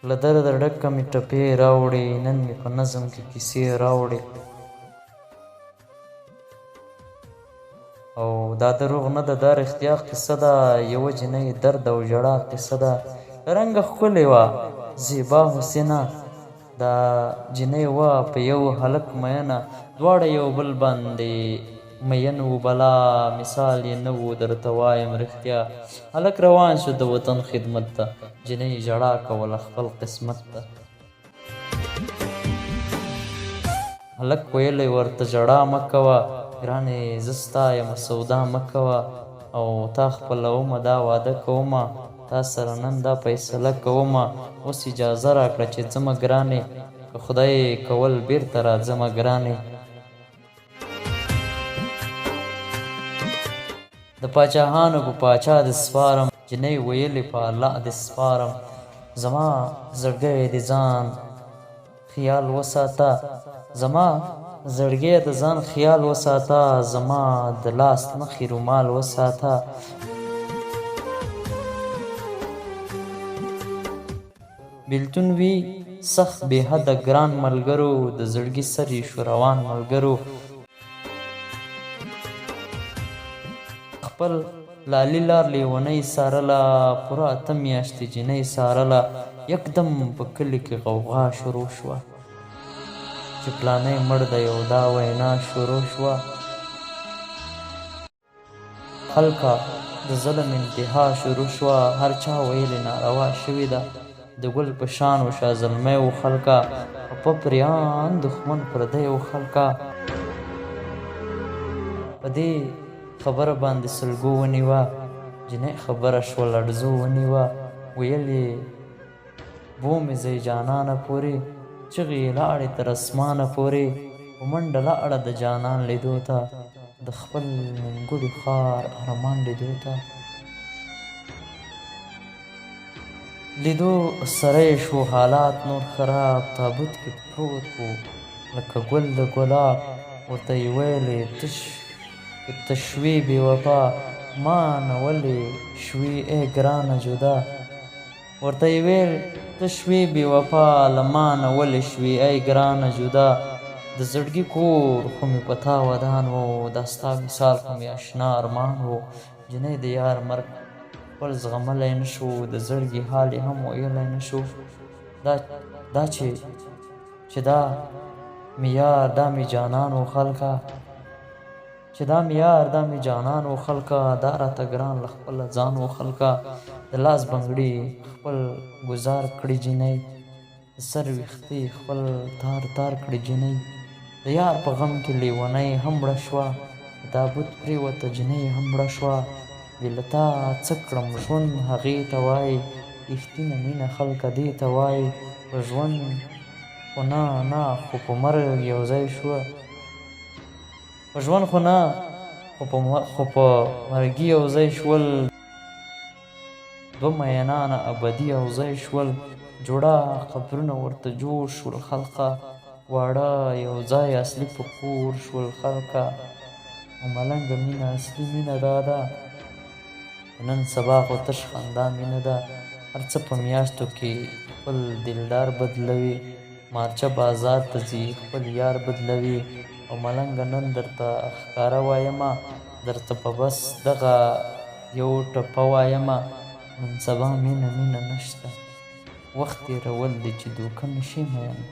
له درده ډکه مې ټپې راوړې، نن مې په نظم کې کیسې راوړې. او دا دروغ نه ده، دا رښتیا قصه ده، یوه جنۍ درد او ژړا قصه ده. رنګه ښکلې وه، زیبا حسینه، دا جنۍ وه په یو هلک مینه، دواړه یو بل باندې مین و بلا، مثال یې نه و درته وایم رښتیا. هلک روان شو د وطن خدمت ته، جنۍ ژړا کوله خپل قسمت ته. هلک ویلی ورته ژړا مه کوه، ګرانې زه ستا یم سودا مه کوه، او تا خپلومه دا واده کومه، تا سره نن دا فیصله کومه. اوس اجازه راکړه چې ځمه ګرانې، که خدای کول بیرته راځمه ګرانې. د پاچاهانو په پاچا د سپارم، جنۍ ویلې په الله د سپارم. زما زړګی د ځان خیال وساته، زما زړګی د ځان خیال وساته، زما د لاس نښې رومال وساته. بیلتون وي سخت بې حده ګران ملګرو، د زړګي سر یې شو روان ملګرو. خپل لالي لار لیونۍ څارله، پوره 8 میاشتې جنۍ څارله. یکدم په کلي کې غوغا شروع شوه، چې پلانی مړ دی او دا وینا شروع شوه. خلکه د ظلم انتها شروع شوه، هر چا ویلې ناروا شوې ده، د ګل په شان و شاه زلمی و خلکه، په پریان دښمن پردی و خلکه. په دې خبره باندې سلګو ونیوه، جنۍ خبره شوه لړزو ونیوه. ویل یې بومې ځئ جانانه پورې، چغې یې لاړې تر اسمانه پورې. په منډه لاړه د جانان لیدو ته، د خپل نیمګړي ښار ارمان لیدو ته. لیدو سره یې شو حالات نور خراب، تابوت کې پروت و لکه ګل د ګلاب. ورته یې ویلې ته شوې بې وفا، ما نه ولې شوې ای ګرانه جدا. ورته یې ویل ته شوې بې وفا، له ما نه ولې شوې ای ګرانه جدا. د زړګي کور خو مې په تا ودان و، دا ستا مثال خو مې اشنا ارمان و. جنۍ د یار مرګ خپل زغملی نه شو، د زړګي حال یې هم ویلی نه شو. دا چې دا مې یار دا مې جانان و خلکه، چې دا مې یار دا مې جانان و خلکه، دا راته ګران له خپله ځان و خلکه. د لاس بنګړي خپل ګزار کړي جنۍ، د سر ویښتې خپل تار تار کړي جنۍ. د یار په غم کې لیونۍ هم مړه شوه، د تابوت پرېوته جنۍ هم مړه شوه. بې له تا څه کړم ژوند هغې ته وایي، رښتینه مینه خلکه دې ته وایي. په ژوند خو نه خو په مرګ یو ځای شوه، په ژوند خو نه خو په مرګي یو ځای شول. دوه مینانه ابدي یو ځای شول، جوړه قبرونه ورته جوړ شول خلقه. واړه یو ځای اصلي په کور شول خلقه. او ملنګه مینه اصلي مینه دا ده، نن سبا خو تش خندا مینه ده. هر څه په میاشتو کې خپل دلدار بدلوي، مارچه بازار ته ځي خپل یار بدلوي. او ملنګه نن درته ښکاره وایمه، درته په بس دغه یو ټپه وایمه. نن سبا مینه نشته، وخت تېرول دی چې دوکه نه شي مینه.